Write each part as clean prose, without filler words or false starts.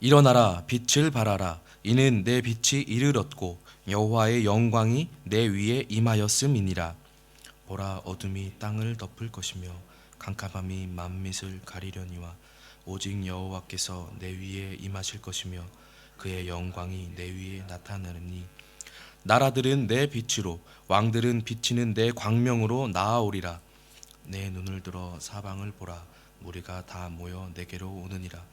일어나라, 빛을 발하라. 이는 내 빛이 이르렀고 여호와의 영광이 내 위에 임하였음이니라. 보라, 어둠이 땅을 덮을 것이며 캄캄함이 만밋을 가리려니와 오직 여호와께서 내 위에 임하실 것이며 그의 영광이 내 위에 나타나느니 나라들은 내 빛으로 왕들은 비치는 내 광명으로 나아오리라. 내 눈을 들어 사방을 보라. 무리가 다 모여 내게로 오느니라.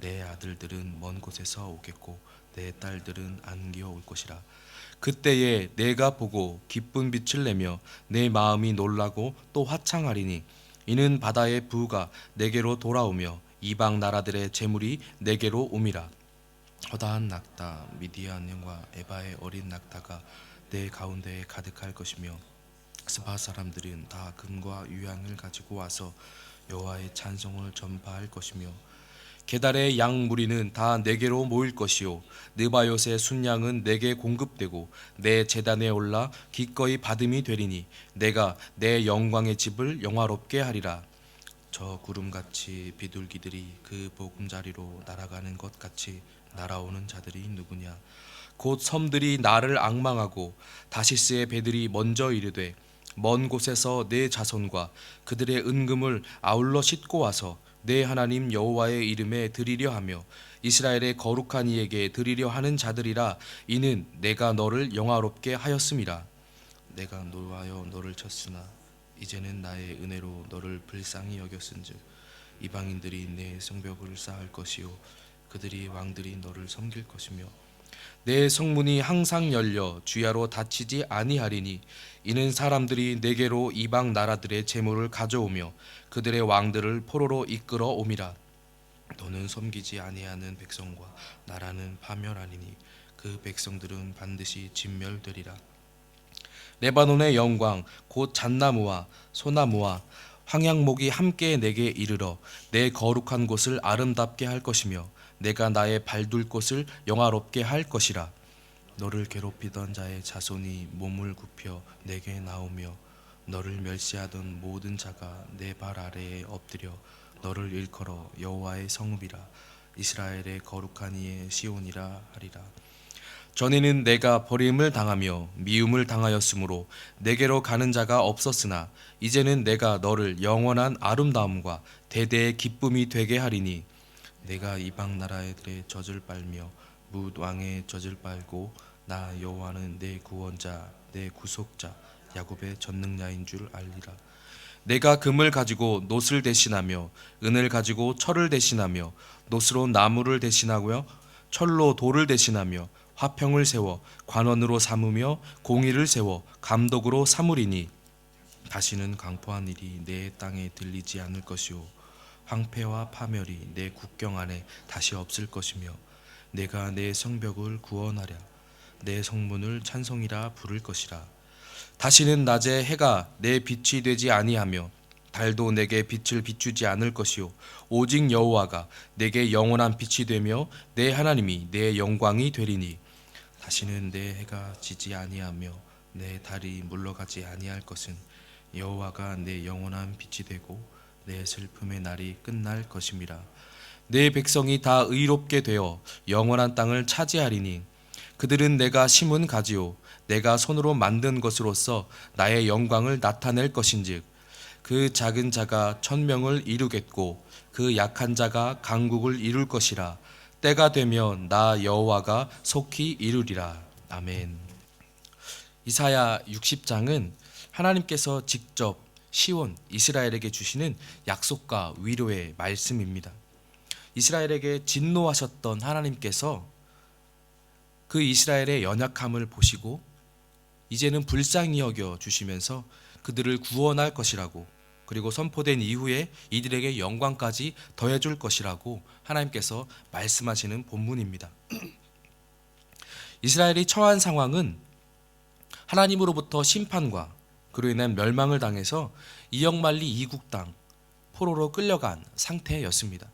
내 아들들은 먼 곳에서 오겠고 내 딸들은 안기어 올 것이라. 그때에 내가 보고 기쁜 빛을 내며 내 마음이 놀라고 또 화창하리니 이는 바다의 부가 내게로 돌아오며 이방 나라들의 재물이 내게로 옴이라. 허다한 낙타 미디안과 에바의 어린 낙타가 내 가운데에 가득할 것이며 스바 사람들은 다 금과 유향을 가지고 와서 여호와의 찬송을 전파할 것이며 게달의 양 무리는 다 내게로 모일 것이요 느바요의 순양은 내게 공급되고 내 제단에 올라 기꺼이 받음이 되리니 내가 내 영광의 집을 영화롭게 하리라. 저 구름같이 비둘기들이 그 보금자리로 날아가는 것 같이 날아오는 자들이 누구냐. 곧 섬들이 나를 앙망하고 다시스의 배들이 먼저 이르되 먼 곳에서 내 자손과 그들의 은금을 아울러 싣고 와서 내 하나님 여호와의 이름에 드리려 하며 이스라엘의 거룩한 이에게 드리려 하는 자들이라. 이는 내가 너를 영화롭게 하였음이라. 내가 노하여 너를 쳤으나 이제는 나의 은혜로 너를 불쌍히 여겼은즉 이방인들이 내 성벽을 쌓을 것이요 그들이 왕들이 너를 섬길 것이며 내 성문이 항상 열려 주야로 닫히지 아니하리니 이는 사람들이 내게로 이방 나라들의 재물을 가져오며 그들의 왕들을 포로로 이끌어 옴이라. 너는 섬기지 아니하는 백성과 나라는 파멸하리니 그 백성들은 반드시 진멸되리라. 레바논의 영광 곧 잣나무와 소나무와 황양목이 함께 내게 이르러 내 거룩한 곳을 아름답게 할 것이며 내가 나의 발둘 곳을 영화롭게 할 것이라. 너를 괴롭히던 자의 자손이 몸을 굽혀 내게 나오며 너를 멸시하던 모든 자가 내 발 아래에 엎드려 너를 일컬어 여호와의 성읍이라 이스라엘의 거룩한 이의 시온이라 하리라. 전에는 내가 버림을 당하며 미움을 당하였으므로 내게로 가는 자가 없었으나 이제는 내가 너를 영원한 아름다움과 대대의 기쁨이 되게 하리니 내가 이방 나라들의 젖을 빨며 뭇 왕의 젖을 빨고 나 여호와는 내 구원자 내 구속자 야곱의 전능자인 줄 알리라. 내가 금을 가지고 놋을 대신하며 은을 가지고 철을 대신하며 놋으로 나무를 대신하고요 철로 돌을 대신하며 화평을 세워 관원으로 삼으며 공의를 세워 감독으로 삼으리니 다시는 강포한 일이 내 땅에 들리지 않을 것이요 황폐와 파멸이 내 국경 안에 다시 없을 것이며 내가 내 성벽을 구원하랴 내 성문을 찬송이라 부를 것이라. 다시는 낮에 해가 내 빛이 되지 아니하며 달도 내게 빛을 비추지 않을 것이요 오직 여호와가 내게 영원한 빛이 되며 내 하나님이 내 영광이 되리니 다시는 내 해가 지지 아니하며 내 달이 물러가지 아니할 것은 여호와가 내 영원한 빛이 되고 내 슬픔의 날이 끝날 것임이라. 내 백성이 다 의롭게 되어 영원한 땅을 차지하리니 그들은 내가 심은 가지요 내가 손으로 만든 것으로서 나의 영광을 나타낼 것인즉 그 작은 자가 천명을 이루겠고 그 약한 자가 강국을 이룰 것이라. 때가 되면 나 여호와가 속히 이루리라. 아멘. 이사야 60장은 하나님께서 직접 시온 이스라엘에게 주시는 약속과 위로의 말씀입니다. 이스라엘에게 진노하셨던 하나님께서 그 이스라엘의 연약함을 보시고 이제는 불쌍히 여겨 주시면서 그들을 구원할 것이라고 그리고 선포된 이후에 이들에게 영광까지 더해줄 것이라고 하나님께서 말씀하시는 본문입니다. 이스라엘이 처한 상황은 하나님으로부터 심판과 그로 인한 멸망을 당해서 이역만리 이국 땅 포로로 끌려간 상태였습니다.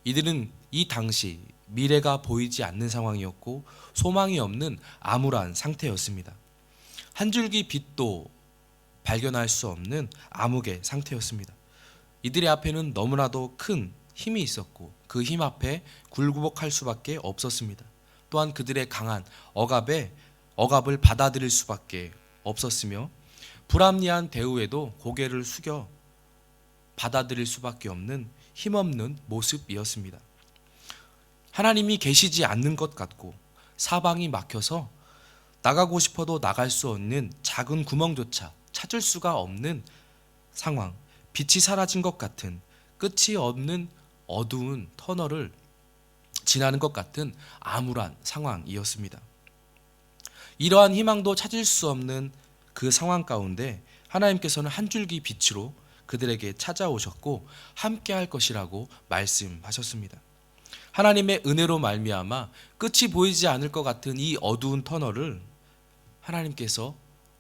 이들은 이 당시 미래가 보이지 않는 상황이었고 소망이 없는 암울한 상태였습니다. 한 줄기 빛도 발견할 수 없는 암흑의 상태였습니다. 이들의 앞에는 너무나도 큰 힘이 있었고 그 힘 앞에 굴복할 수밖에 없었습니다. 또한 그들의 강한 억압을 받아들일 수밖에 없었으며 불합리한 대우에도 고개를 숙여 받아들일 수밖에 없는 힘없는 모습이었습니다. 하나님이 계시지 않는 것 같고 사방이 막혀서 나가고 싶어도 나갈 수 없는 작은 구멍조차 찾을 수가 없는 상황, 빛이 사라진 것 같은 끝이 없는 어두운 터널을 지나는 것 같은 암울한 상황이었습니다. 이러한 희망도 찾을 수 없는 그 상황 가운데 하나님께서는 한 줄기 빛으로 그들에게 찾아오셨고 함께 할 것이라고 말씀하셨습니다. 하나님의 은혜로 말미암아 끝이 보이지 않을 것 같은 이 어두운 터널을 하나님께서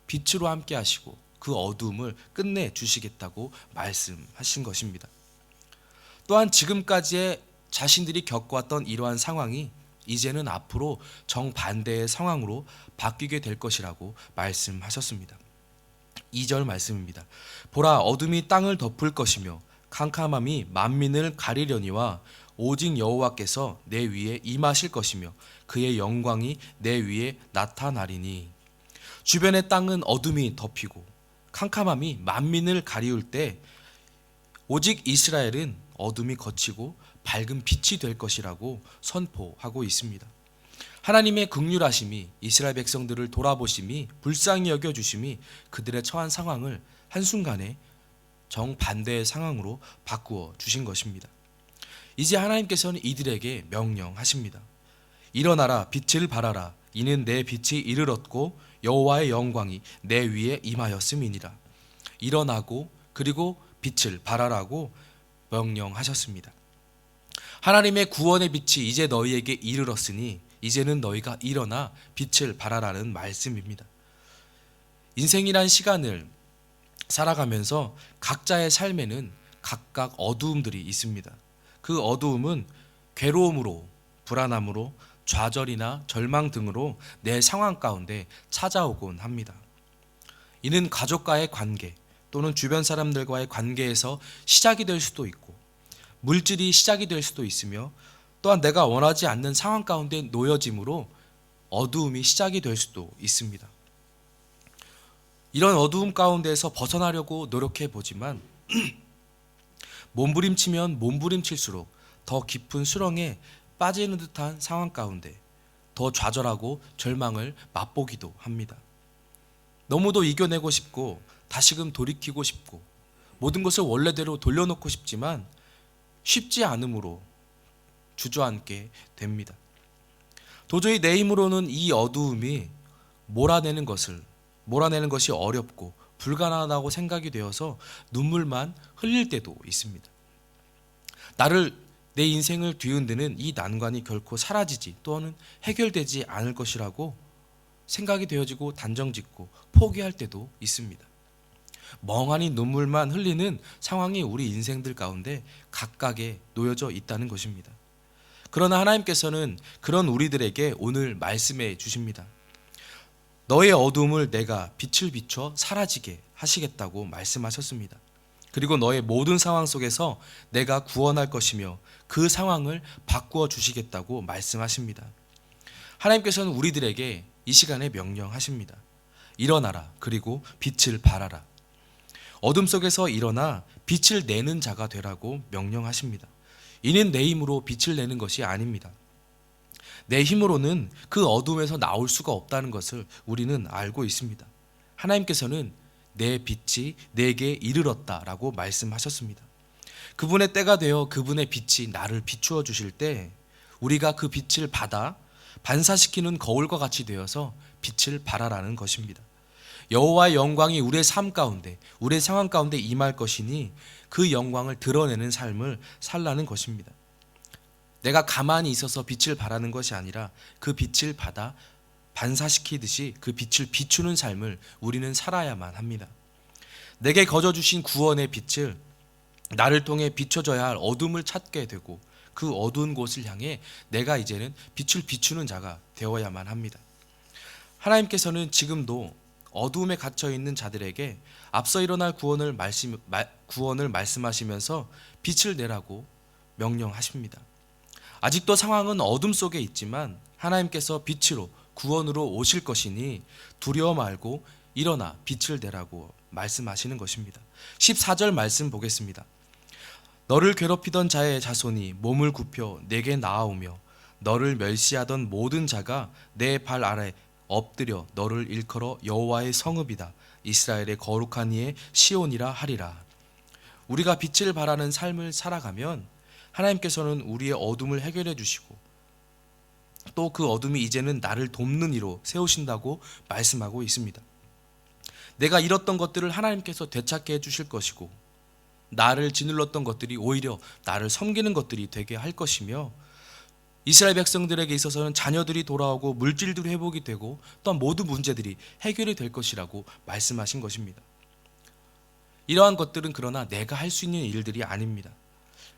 빛으로 함께 하시고 그 어두움을 끝내 주시겠다고 말씀하신 것입니다. 또한 지금까지의 자신들이 겪어왔던 이러한 상황이 이제는 앞으로 정반대의 상황으로 바뀌게 될 것이라고 말씀하셨습니다. 2절 말씀입니다. 보라, 어둠이 땅을 덮을 것이며 캄캄함이 만민을 가리려니와 오직 여호와께서 내 위에 임하실 것이며 그의 영광이 내 위에 나타나리니. 주변의 땅은 어둠이 덮이고 캄캄함이 만민을 가리울 때 오직 이스라엘은 어둠이 걷히고 밝은 빛이 될 것이라고 선포하고 있습니다. 하나님의 긍휼하심이 이스라엘 백성들을 돌아보심이 불쌍히 여겨주심이 그들의 처한 상황을 한순간에 정반대의 상황으로 바꾸어 주신 것입니다. 이제 하나님께서는 이들에게 명령하십니다. 일어나라, 빛을 발하라. 이는 내 빛이 이를 얻고 여호와의 영광이 내 위에 임하였음이니라. 일어나고 그리고 빛을 발하라고 명령하셨습니다. 하나님의 구원의 빛이 이제 너희에게 이르렀으니 이제는 너희가 일어나 빛을 발하라는 말씀입니다. 인생이란 시간을 살아가면서 각자의 삶에는 각각 어두움들이 있습니다. 그 어두움은 괴로움으로, 불안함으로, 좌절이나 절망 등으로 내 상황 가운데 찾아오곤 합니다. 이는 가족과의 관계 또는 주변 사람들과의 관계에서 시작이 될 수도 있고 물질이 시작이 될 수도 있으며 또한 내가 원하지 않는 상황 가운데 놓여짐으로 어두움이 시작이 될 수도 있습니다. 이런 어두움 가운데에서 벗어나려고 노력해 보지만 몸부림치면 몸부림칠수록 더 깊은 수렁에 빠지는 듯한 상황 가운데 더 좌절하고 절망을 맛보기도 합니다. 너무도 이겨내고 싶고 다시금 돌이키고 싶고 모든 것을 원래대로 돌려놓고 싶지만 쉽지 않으므로 주저앉게 됩니다. 도저히 내 힘으로는 이 어두움이 몰아내는 것이 어렵고 불가능하다고 생각이 되어서 눈물만 흘릴 때도 있습니다. 내 인생을 뒤흔드는 이 난관이 결코 사라지지 또는 해결되지 않을 것이라고 생각이 되어지고 단정짓고 포기할 때도 있습니다. 멍하니 눈물만 흘리는 상황이 우리 인생들 가운데 각각에 놓여져 있다는 것입니다. 그러나 하나님께서는 그런 우리들에게 오늘 말씀해 주십니다. 너의 어두움을 내가 빛을 비춰 사라지게 하시겠다고 말씀하셨습니다. 그리고 너의 모든 상황 속에서 내가 구원할 것이며 그 상황을 바꾸어 주시겠다고 말씀하십니다. 하나님께서는 우리들에게 이 시간에 명령하십니다. 일어나라, 그리고 빛을 발하라. 어둠 속에서 일어나 빛을 내는 자가 되라고 명령하십니다. 이는 내 힘으로 빛을 내는 것이 아닙니다. 내 힘으로는 그 어둠에서 나올 수가 없다는 것을 우리는 알고 있습니다. 하나님께서는 내 빛이 내게 이르렀다라고 말씀하셨습니다. 그분의 때가 되어 그분의 빛이 나를 비추어 주실 때 우리가 그 빛을 받아 반사시키는 거울과 같이 되어서 빛을 발하라는 것입니다. 여호와의 영광이 우리의 삶 가운데, 우리의 상황 가운데 임할 것이니 그 영광을 드러내는 삶을 살라는 것입니다. 내가 가만히 있어서 빛을 발하는 것이 아니라 그 빛을 받아 반사시키듯이 그 빛을 비추는 삶을 우리는 살아야만 합니다. 내게 거저 주신 구원의 빛을 나를 통해 비춰져야 할 어둠을 찾게 되고 그 어두운 곳을 향해 내가 이제는 빛을 비추는 자가 되어야만 합니다. 하나님께서는 지금도 어두움에 갇혀있는 자들에게 앞서 일어날 구원을 말씀하시면서 빛을 내라고 명령하십니다. 아직도 상황은 어둠 속에 있지만 하나님께서 빛으로 구원으로 오실 것이니 두려워 말고 일어나 빛을 내라고 말씀하시는 것입니다. 14절 말씀 보겠습니다. 너를 괴롭히던 자의 자손이 몸을 굽혀 내게 나아오며 너를 멸시하던 모든 자가 내 발 아래 엎드려 너를 일컬어 여호와의 성읍이다 이스라엘의 거룩한 이의 시온이라 하리라. 우리가 빛을 발하는 삶을 살아가면 하나님께서는 우리의 어둠을 해결해 주시고 또 그 어둠이 이제는 나를 돕는 이로 세우신다고 말씀하고 있습니다. 내가 잃었던 것들을 하나님께서 되찾게 해주실 것이고 나를 짓눌렀던 것들이 오히려 나를 섬기는 것들이 되게 할 것이며 이스라엘 백성들에게 있어서는 자녀들이 돌아오고 물질들이 회복이 되고 또한 모든 문제들이 해결이 될 것이라고 말씀하신 것입니다. 이러한 것들은 그러나 내가 할 수 있는 일들이 아닙니다.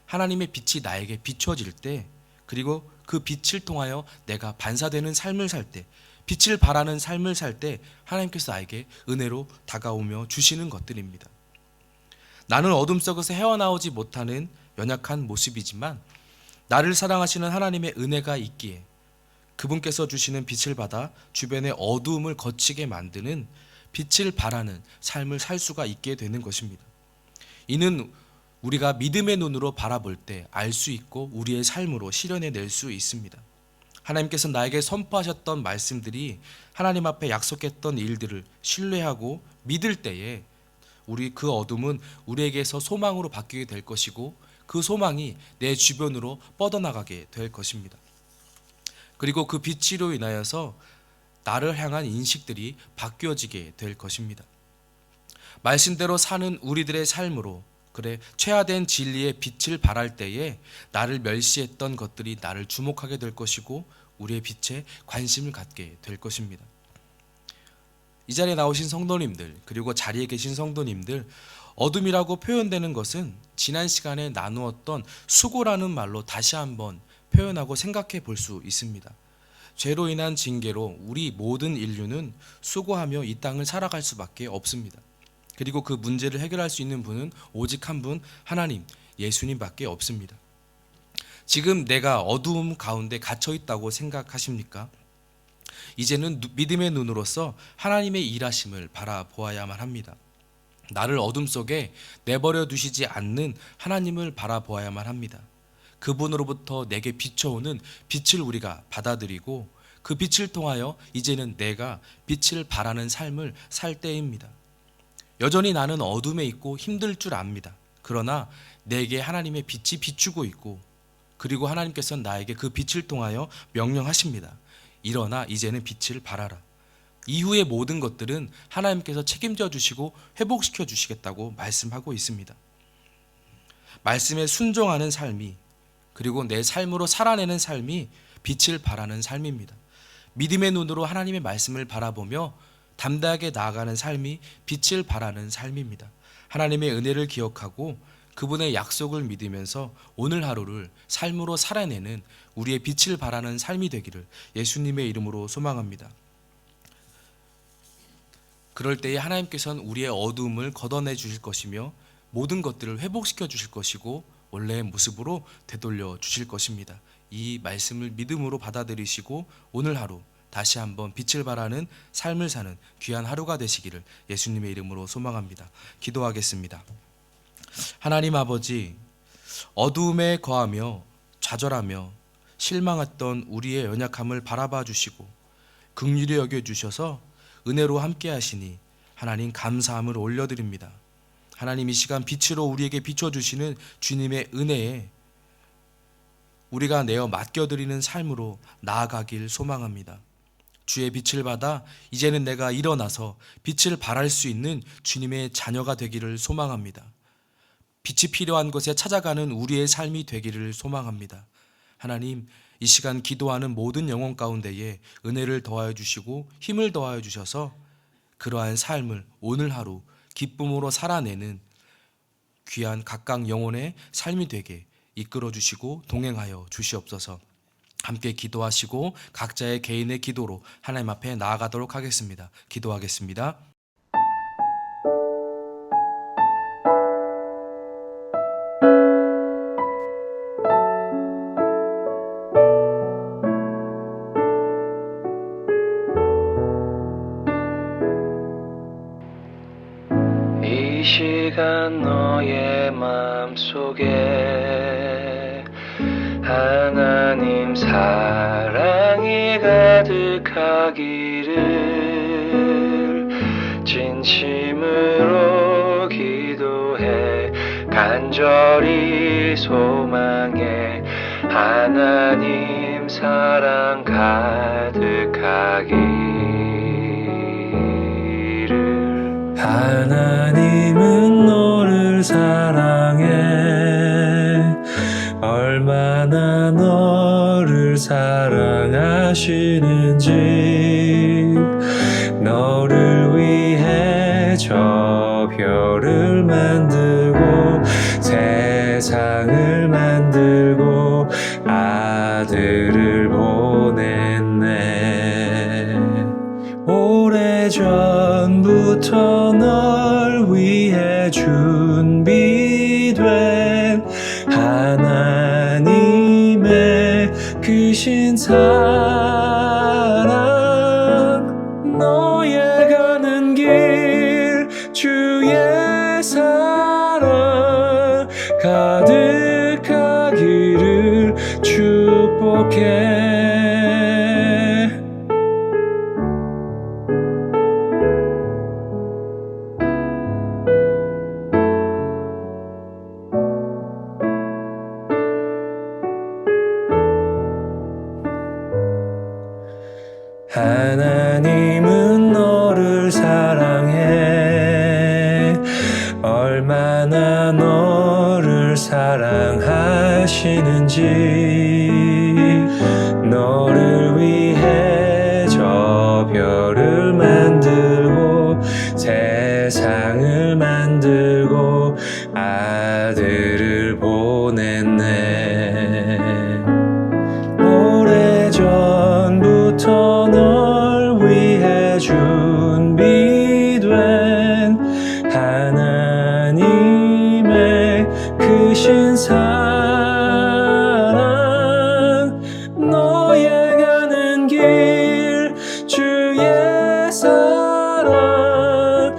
하나님의 빛이 나에게 비춰질 때 그리고 그 빛을 통하여 내가 반사되는 삶을 살 때 빛을 발하는 삶을 살 때 하나님께서 나에게 은혜로 다가오며 주시는 것들입니다. 나는 어둠 속에서 헤어나오지 못하는 연약한 모습이지만 나를 사랑하시는 하나님의 은혜가 있기에 그분께서 주시는 빛을 받아 주변의 어두움을 거치게 만드는 빛을 발하는 삶을 살 수가 있게 되는 것입니다. 이는 우리가 믿음의 눈으로 바라볼 때 알 수 있고 우리의 삶으로 실현해낼 수 있습니다. 하나님께서 나에게 선포하셨던 말씀들이 하나님 앞에 약속했던 일들을 신뢰하고 믿을 때에 우리 그 어둠은 우리에게서 소망으로 바뀌게 될 것이고 그 소망이 내 주변으로 뻗어나가게 될 것입니다. 그리고 그 빛으로 인하여서 나를 향한 인식들이 바뀌어지게 될 것입니다. 말씀대로 사는 우리들의 삶으로 그래 최하된 진리의 빛을 발할 때에 나를 멸시했던 것들이 나를 주목하게 될 것이고 우리의 빛에 관심을 갖게 될 것입니다. 이 자리에 나오신 성도님들 그리고 자리에 계신 성도님들 어둠이라고 표현되는 것은 지난 시간에 나누었던 수고라는 말로 다시 한번 표현하고 생각해 볼 수 있습니다. 죄로 인한 징계로 우리 모든 인류는 수고하며 이 땅을 살아갈 수밖에 없습니다. 그리고 그 문제를 해결할 수 있는 분은 오직 한 분 하나님 예수님밖에 없습니다. 지금 내가 어두움 가운데 갇혀 있다고 생각하십니까? 이제는 믿음의 눈으로서 하나님의 일하심을 바라보아야만 합니다. 나를 어둠 속에 내버려 두시지 않는 하나님을 바라보아야만 합니다. 그분으로부터 내게 비춰오는 빛을 우리가 받아들이고 그 빛을 통하여 이제는 내가 빛을 발하는 삶을 살 때입니다. 여전히 나는 어둠에 있고 힘들 줄 압니다. 그러나 내게 하나님의 빛이 비추고 있고 그리고 하나님께서는 나에게 그 빛을 통하여 명령하십니다. 일어나 이제는 빛을 발하라. 이후의 모든 것들은 하나님께서 책임져 주시고 회복시켜 주시겠다고 말씀하고 있습니다. 말씀에 순종하는 삶이 그리고 내 삶으로 살아내는 삶이 빛을 발하는 삶입니다. 믿음의 눈으로 하나님의 말씀을 바라보며 담대하게 나아가는 삶이 빛을 발하는 삶입니다. 하나님의 은혜를 기억하고 그분의 약속을 믿으면서 오늘 하루를 삶으로 살아내는 우리의 빛을 발하는 삶이 되기를 예수님의 이름으로 소망합니다. 그럴 때에 하나님께서는 우리의 어두움을 걷어내 주실 것이며 모든 것들을 회복시켜 주실 것이고 원래의 모습으로 되돌려 주실 것입니다. 이 말씀을 믿음으로 받아들이시고 오늘 하루 다시 한번 빛을 발하는 삶을 사는 귀한 하루가 되시기를 예수님의 이름으로 소망합니다. 기도하겠습니다. 하나님 아버지, 어두움에 거하며 좌절하며 실망했던 우리의 연약함을 바라봐 주시고 긍휼히 여겨 주셔서 은혜로 함께 하시니 하나님 감사함을 올려드립니다. 하나님 이 시간 빛으로 우리에게 비춰주시는 주님의 은혜에 우리가 내어 맡겨드리는 삶으로 나아가길 소망합니다. 주의 빛을 받아 이제는 내가 일어나서 빛을 발할 수 있는 주님의 자녀가 되기를 소망합니다. 빛이 필요한 곳에 찾아가는 우리의 삶이 되기를 소망합니다. 하나님 이 시간 기도하는 모든 영혼 가운데에 은혜를 더하여 주시고 힘을 더하여 주셔서 그러한 삶을 오늘 하루 기쁨으로 살아내는 귀한 각각 영혼의 삶이 되게 이끌어 주시고 동행하여 주시옵소서. 함께 기도하시고 각자의 개인의 기도로 하나님 앞에 나아가도록 하겠습니다. 기도하겠습니다. 시간 너의 맘속에 하나님 사랑이 가득하기를 진심으로 기도해 간절히 소망해 하나님 사랑 가득하기를. 하나님은 너를 사랑해 얼마나 너를 사랑하시는지 너를 위해 저 별을 만들고 세상을 만들고 아들을 보냈네. 오래전부터 널 위해 준비된 하나님의 크신 사랑 너의 가는 길 주의 사랑 가득하기를 축복해. 하나님은 너를 사랑해 얼마나 너를 사랑하시는지 너를 위해 저 별을 만들고 세상을 만들고 아들을 보냈네. 오래전부터 널 위해 준비된 하나님의 크신 사랑 너의 가는 길 주의 사랑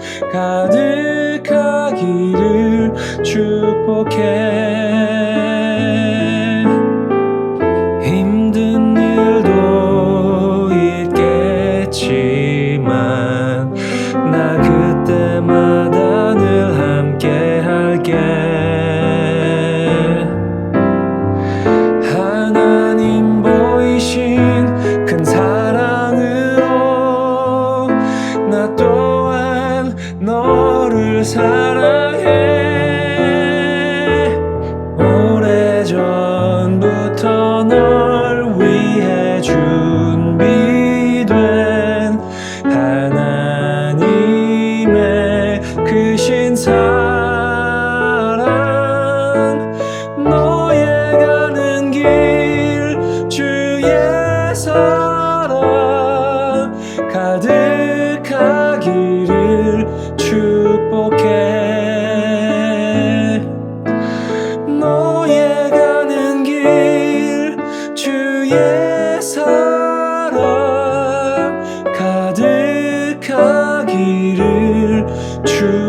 가득하기를 축복해. 힘든 일도 있겠지만 나 그때마다 늘 함께 할게. 하나님 보이신 큰 사랑으로 나 또한 너를 사랑해. 오래전부터 널 위해 준비된 하나님의 크신 사랑 너의 가는 길 주의 사랑 가득하기를 축복해. 너의 가는 길 주의 사랑 가득하기를 축복해.